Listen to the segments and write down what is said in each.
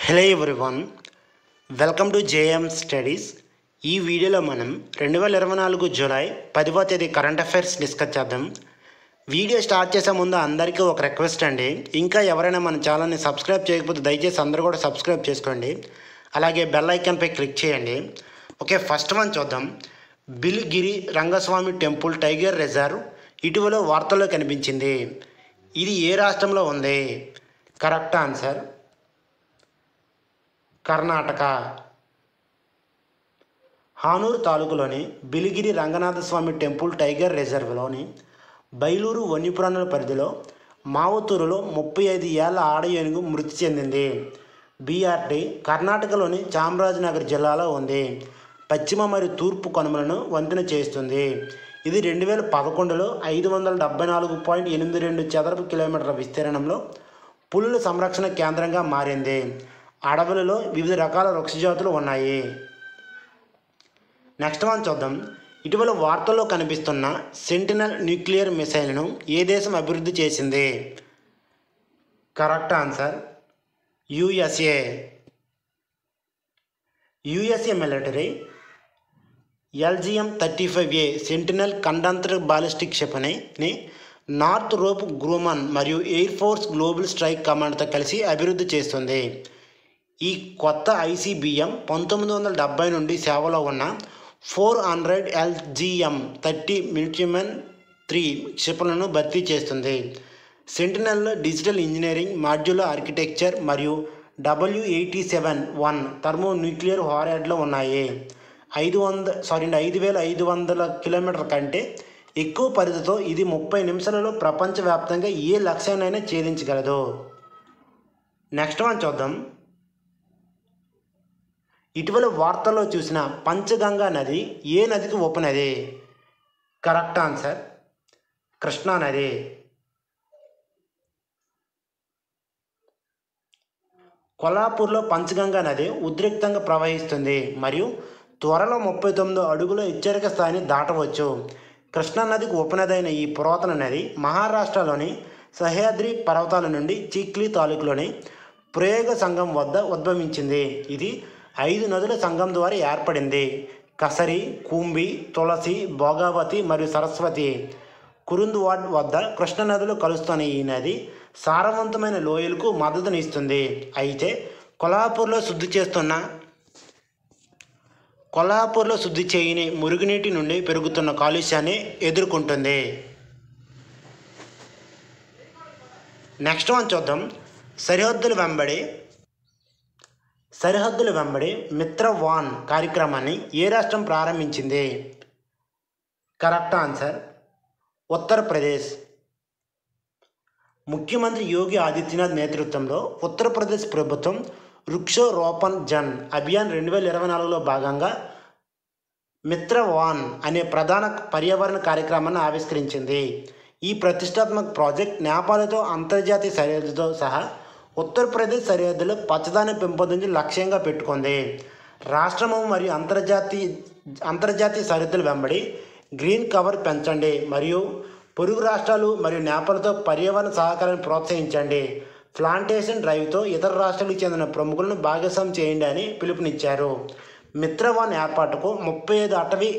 Hello everyone, welcome to JM studies. ఈ వీడియోలో మనం 2024 జూలై 10వ తేదీ కరెంట్ అఫైర్స్ డిస్కస్ చేద్దాం. వీడియో స్టార్ట్ చేసే ముందు అందరికీ ఒక రిక్వెస్ట్ అండి, ఇంకా ఎవరైనా మన ఛానల్ని సబ్స్క్రైబ్ చేయకపోతే దయచేసి అందరూ కూడా సబ్స్క్రైబ్ చేసుకోండి. అలాగే బెల్ ఐకాన్పై క్లిక్ చేయండి. ఓకే, ఫస్ట్ వన్ చూద్దాం. Biligiri Rangaswamy temple tiger reserve ఇటీవల వార్తల్లో కనిపించింది. ఇది ఏ రాష్ట్రంలో ఉంది? Correct answer Karnataka. హానూరు తాలూకులోని బిలిగిరి రంగనాథస్వామి టెంపుల్ టైగర్ రిజర్వ్లోని బైలూరు వన్యప్రాణుల పరిధిలో మావతూరులో 35 ఏళ్ల ఆడ ఏనుగు మృతి చెందింది. బీఆర్టీ కర్ణాటకలోని చామరాజనగర్ జిల్లాలో ఉంది. పశ్చిమ మరియు తూర్పు కనుమలను వంతెన చేస్తుంది. ఇది 2011లో 574.82 చదరపు కిలోమీటర్ల విస్తీర్ణంలో పులుల సంరక్షణ కేంద్రంగా మారింది. అడవులలో వివిధ రకాల వృక్షజాతులు ఉన్నాయి. నెక్స్ట్ వన్ చూద్దాం. ఇటీవల వార్తల్లో కనిపిస్తున్న సెంటినల్ న్యూక్లియర్ మిసైల్ను ఏ దేశం అభివృద్ధి చేసింది? Correct answer USA. USA military LGM-35A sentinel ఖండాంతర బాలిస్టిక్ క్షిపణిని నార్త్ రోప్ గ్రూమన్ మరియు ఎయిర్ ఫోర్స్ గ్లోబల్ స్ట్రైక్ కమాండ్తో కలిసి అభివృద్ధి చేస్తుంది. ఈ కొత్త ICBM 1970 నుండి సేవలో ఉన్న 400 LGM-30 మిలిటరీమెన్ 3 క్షిపణులను భర్తీ చేస్తుంది. సెంటినల్లో డిజిటల్ ఇంజనీరింగ్, మాడ్యులర్ ఆర్కిటెక్చర్ మరియు W87-1 థర్మో న్యూక్లియర్ వార్హెడ్లు ఉన్నాయి. 5500 కిలోమీటర్ల కంటే ఎక్కువ పరిధితో ఇది 30 నిమిషాలలో ప్రపంచవ్యాప్తంగా ఏ లక్ష్యాన్నైనా ఛేదించగలదు. నెక్స్ట్ వన్ చూద్దాం. ఇటీవల వార్తల్లో చూసిన పంచగంగా నది ఏ నదికి ఉపనది? కరెక్ట్ ఆన్సర్ కృష్ణా నది. కొల్హాపూర్లో పంచగంగా నది ఉద్రిక్తంగా ప్రవహిస్తుంది మరియు త్వరలో 39 అడుగుల హెచ్చరిక స్థాయిని దాటవచ్చు. కృష్ణా నదికి ఉపనదైన ఈ పురాతన నది మహారాష్ట్రలోని సహ్యాద్రి పర్వతాల నుండి చిక్లీ తాలూకులోని ప్రయోగ సంఘం వద్ద ఉద్భవించింది. ఇది 5 నదుల సంఘం ద్వారా ఏర్పడింది. కసరి, కుంభి, తులసి, భోగావతి మరియు సరస్వతి కురుంద్వాడ్ వద్ద కృష్ణ నదులు కలుస్తున్న ఈ నది సారవంతమైన లోయలకు మద్దతునిస్తుంది. అయితే కొల్హాపూర్లో శుద్ధి చేయని మురుగునీటి నుండి పెరుగుతున్న కాలుష్యాన్ని ఎదుర్కొంటుంది. నెక్స్ట్ వన్ చూద్దాం. సరిహద్దుల వెంబడి మిత్రవాన్ కార్యక్రమాన్ని ఏ రాష్ట్రం ప్రారంభించింది? Correct answer Uttar Pradesh. ముఖ్యమంత్రి యోగి ఆదిత్యనాథ్ నేతృత్వంలో ఉత్తరప్రదేశ్ ప్రభుత్వం వృక్షోరోపణ్ జన్ అభియాన్ 2024లో భాగంగా మిత్రవాన్ అనే ప్రధాన పర్యావరణ కార్యక్రమాన్ని ఆవిష్కరించింది. ఈ ప్రతిష్టాత్మక ప్రాజెక్ట్ నేపాల్తో అంతర్జాతీయ సరిహద్దుతో సహా ఉత్తరప్రదేశ్ సరిహద్దులో పచ్చదనం పెంపొందించి లక్ష్యంగా పెట్టుకుంది. రాష్ట్రము మరియు అంతర్జాతీయ సరిహద్దుల వెంబడి గ్రీన్ కవర్ పెంచండి మరియు పొరుగు రాష్ట్రాలు మరియు నేపాల్తో పర్యావరణ సహకారాన్ని ప్రోత్సహించండి. ప్లాంటేషన్ డ్రైవ్తో ఇతర రాష్ట్రాలకు చెందిన ప్రముఖులను భాగస్వామ్యం చేయండి అని పిలుపునిచ్చారు. మిత్రవాన్ ఏర్పాటుకు 35 అటవీ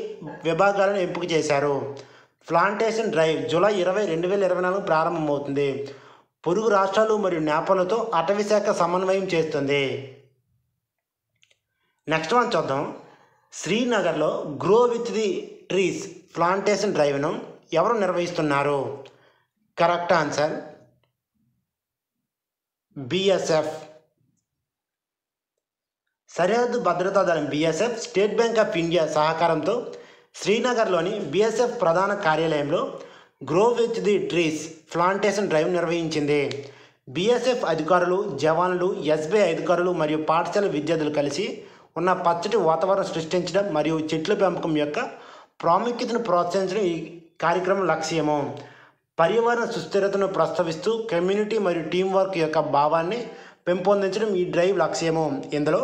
విభాగాలను ఎంపిక చేశారు. ప్లాంటేషన్ డ్రైవ్ జూలై 20, 2024 ప్రారంభమవుతుంది. పొరుగు రాష్ట్రాలు మరియు నేపాల్తో అటవీ శాఖ సమన్వయం చేస్తుంది. నెక్స్ట్ వన్ చూద్దాం. శ్రీనగర్లో grow with the trees plantation డ్రైవ్ను ఎవరు నిర్వహిస్తున్నారు? Correct answer BSF. సరిహద్దు భద్రతా దళం BSF State Bank of India సహకారంతో శ్రీనగర్లోని BSF ప్రధాన కార్యాలయంలో grow with the trees plantation drive నిర్వహించింది. BSF అధికారులు, జవాన్లు, SBI అధికారులు మరియు పాఠశాల విద్యార్థులు కలిసి ఉన్న పచ్చటి వాతావరణం సృష్టించడం మరియు చెట్ల పెంపకం యొక్క ప్రాముఖ్యతను ప్రోత్సహించడం ఈ కార్యక్రమం లక్ష్యము. పర్యావరణ సుస్థిరతను ప్రస్తావిస్తూ కమ్యూనిటీ మరియు టీం వర్క్ యొక్క భావాన్ని పెంపొందించడం ఈ డ్రైవ్ లక్ష్యము. ఇందులో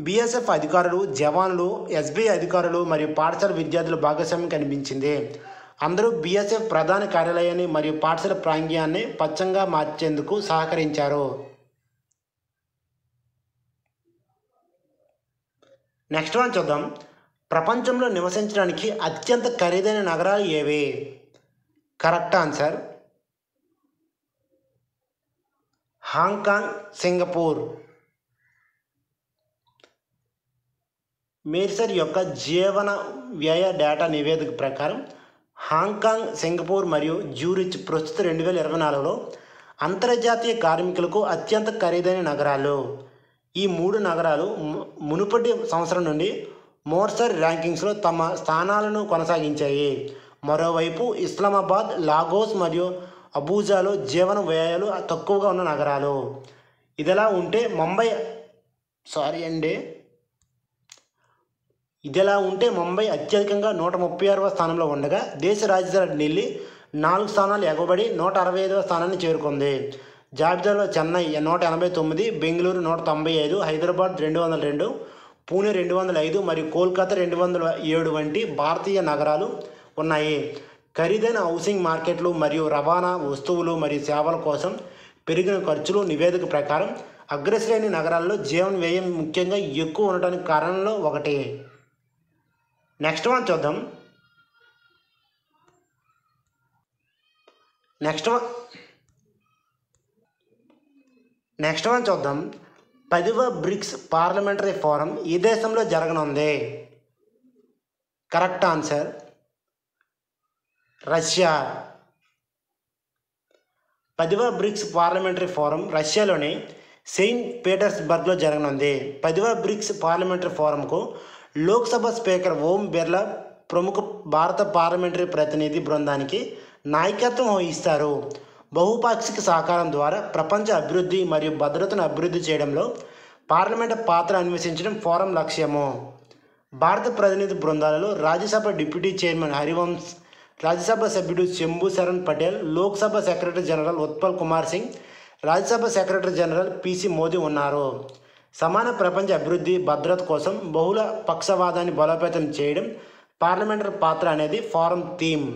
BSF అధికారులు, జవాన్లు, SBI అధికారులు మరియు పాఠశాల విద్యార్థుల భాగస్వామ్యం కనిపించింది. అందరూ BSF ప్రధాన కార్యాలయాన్ని మరియు పాఠశాల ప్రాంగణాన్ని పచ్చంగా మార్చేందుకు సహకరించారు. నెక్స్ట్ వన్ చూద్దాం. ప్రపంచంలో నివసించడానికి అత్యంత ఖరీదైన నగరాలు ఏవి? Correct answer Hong Kong, Singapore. Mercer యొక్క జీవన వ్యయ డేటా నివేదిక ప్రకారం హాంకాంగ్, సింగపూర్ మరియు జ్యూరిచ్ ప్రస్తుత 2024లో అంతర్జాతీయ కార్మికులకు అత్యంత ఖరీదైన నగరాలు. ఈ 3 నగరాలు మునుపటి సంవత్సరం నుండి మోర్సర్ ర్యాంకింగ్స్లో తమ స్థానాలను కొనసాగించాయి. మరోవైపు ఇస్లామాబాద్, లాగోస్ మరియు అబూజాలో జీవన వ్యయాలు తక్కువగా ఉన్న నగరాలు. ఇదిలా ఉంటే ముంబై అత్యధికంగా 136వ స్థానంలో ఉండగా దేశ రాజధాని ఢిల్లీ 4 స్థానాలు ఎగబడి 165వ స్థానాన్ని చేరుకుంది. జాబితాలో చెన్నై 189, బెంగళూరు 195, హైదరాబాద్ 202, పూణే 205 మరియు కోల్కతా 207 వంటి భారతీయ నగరాలు ఉన్నాయి. ఖరీదైన హౌసింగ్ మార్కెట్లు మరియు రవాణా, వస్తువులు మరియు సేవల కోసం పెరిగిన ఖర్చులు నివేదిక ప్రకారం అగ్రశ్రేణి నగరాల్లో జీవన వ్యయం ముఖ్యంగా ఎక్కువ ఉండటానికి కారణంలో ఒకటి. నెక్స్ట్ వన్ చూద్దాం. నెక్స్ట్ వన్ చూద్దాం. 10వ బ్రిక్స్ పార్లమెంటరీ ఫోరం ఈ దేశంలో జరగనుంది? Correct answer Russia. 10వ బ్రిక్స్ పార్లమెంటరీ ఫోరం రష్యాలోని సెయింట్ పీటర్స్బర్గ్లో జరగనుంది. 10వ bricks parliamentary ఫోరంకు Lok Sabha speaker Om Birla ప్రముఖ భారత పార్లమెంటరీ ప్రతినిధి బృందానికి నాయకత్వం వహిస్తారు. బహుపాక్షిక సహకారం ద్వారా ప్రపంచ అభివృద్ధి మరియు భద్రతను అభివృద్ధి చేయడంలో పార్లమెంటు పాత్ర అన్వేషించడం ఫోరం లక్ష్యము. భారత ప్రతినిధి బృందాలలో రాజ్యసభ డిప్యూటీ చైర్మన్ హరివంశ్, రాజ్యసభ సభ్యుడు Shambhu Sharan Patel, Lok Sabha secretary general Utpal Kumar Singh, Rajya Sabha secretary general PC Modi ఉన్నారు. సమాన ప్రపంచ అభివృద్ధి, భద్రత కోసం బహుళ పక్షవాదాన్ని బలోపేతం చేయడం పార్లమెంటరీ పాత్ర అనేది ఫోరం థీమ్.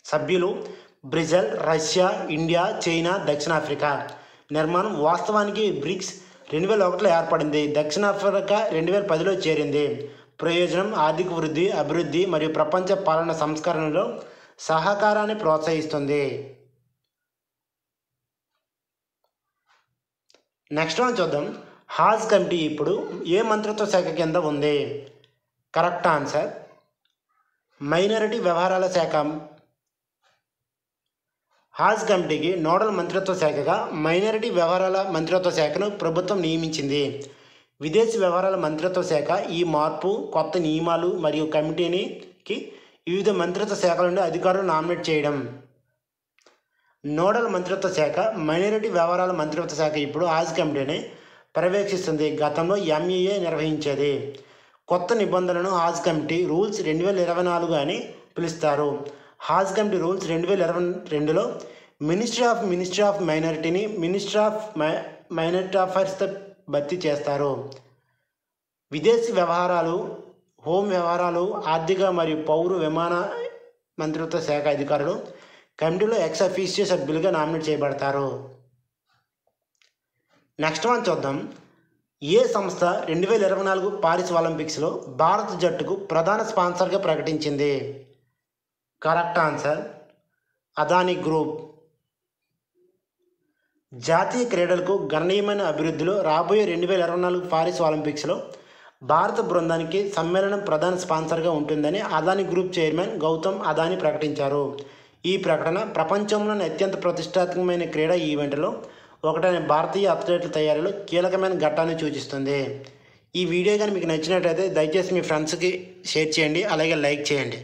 సభ్యులు బ్రెజిల్, రష్యా, ఇండియా, చైనా, దక్షిణాఫ్రికా. నిర్మాణం వాస్తవానికి బ్రిక్స్ 2001లో ఏర్పడింది. దక్షిణాఫ్రికా 2010లో చేరింది. ప్రయోజనం ఆర్థిక వృద్ధి, అభివృద్ధి మరియు ప్రపంచ పాలన సంస్కరణలో సహకారాన్ని ప్రోత్సహిస్తుంది. నెక్స్ట్ వన్ చూద్దాం. హాజ్ కమిటీ ఇప్పుడు ఏ మంత్రిత్వ శాఖ కింద ఉంది? కరెక్ట్ ఆన్సర్ మైనారిటీ వ్యవహారాల శాఖ. హాజ్ కమిటీకి నోడల్ మంత్రిత్వ శాఖగా మైనారిటీ వ్యవహారాల మంత్రిత్వ శాఖను ప్రభుత్వం నియమించింది. విదేశీ వ్యవహారాల మంత్రిత్వ శాఖ ఈ మార్పు కొత్త నియమాలు మరియు కమిటీకి వివిధ మంత్రిత్వ శాఖల నుండి అధికారులు నామినేట్ చేయడం. నోడల్ మంత్రిత్వ శాఖ మైనారిటీ వ్యవహారాల మంత్రిత్వ శాఖ ఇప్పుడు హాజ్ కమిటీని పర్యవేక్షిస్తుంది. గతంలో ఎంఈఏ నిర్వహించేది. కొత్త నిబంధనలను హాజ్ కమిటీ రూల్స్ 2024 అని పిలుస్తారు. హాజ్ కమిటీ రూల్స్ 2022లో మినిస్ట్రీ ఆఫ్ మైనారిటీని మినిస్ట్రీ ఆఫ్ మైనారిటీ అఫైర్స్తో భర్తీ చేస్తారు. విదేశీ వ్యవహారాలు, హోం వ్యవహారాలు, ఆర్థిక మరియు పౌర విమాన మంత్రిత్వ శాఖ అధికారులు కమిటీలో ఎక్స్ అఫీషియో సభ్యులుగా నామినేట్ చేయబడతారు. నెక్స్ట్ వన్ చూద్దాం. ఏ సంస్థ 2024 పారిస్ ఒలింపిక్స్లో భారత జట్టుకు ప్రధాన స్పాన్సర్గా ప్రకటించింది? Correct answer Adani group. జాతీయ క్రీడలకు గణనీయమైన అభివృద్ధిలో రాబోయే 2024 పారిస్ ఒలింపిక్స్లో భారత బృందానికి సమ్మేళనం ప్రధాన స్పాన్సర్గా ఉంటుందని అదానీ గ్రూప్ చైర్మన్ గౌతమ్ అదానీ ప్రకటించారు. ఈ ప్రకటన ప్రపంచంలోని అత్యంత ప్రతిష్టాత్మకమైన క్రీడా ఈవెంట్లో ఒకటైన భారతీయ అథ్లెట్ల తయారీలో కీలకమైన ఘట్టాన్ని సూచిస్తుంది. ఈ వీడియో కానీ మీకు నచ్చినట్లయితే దయచేసి మీ ఫ్రెండ్స్కి షేర్ చేయండి, అలాగే లైక్ చేయండి.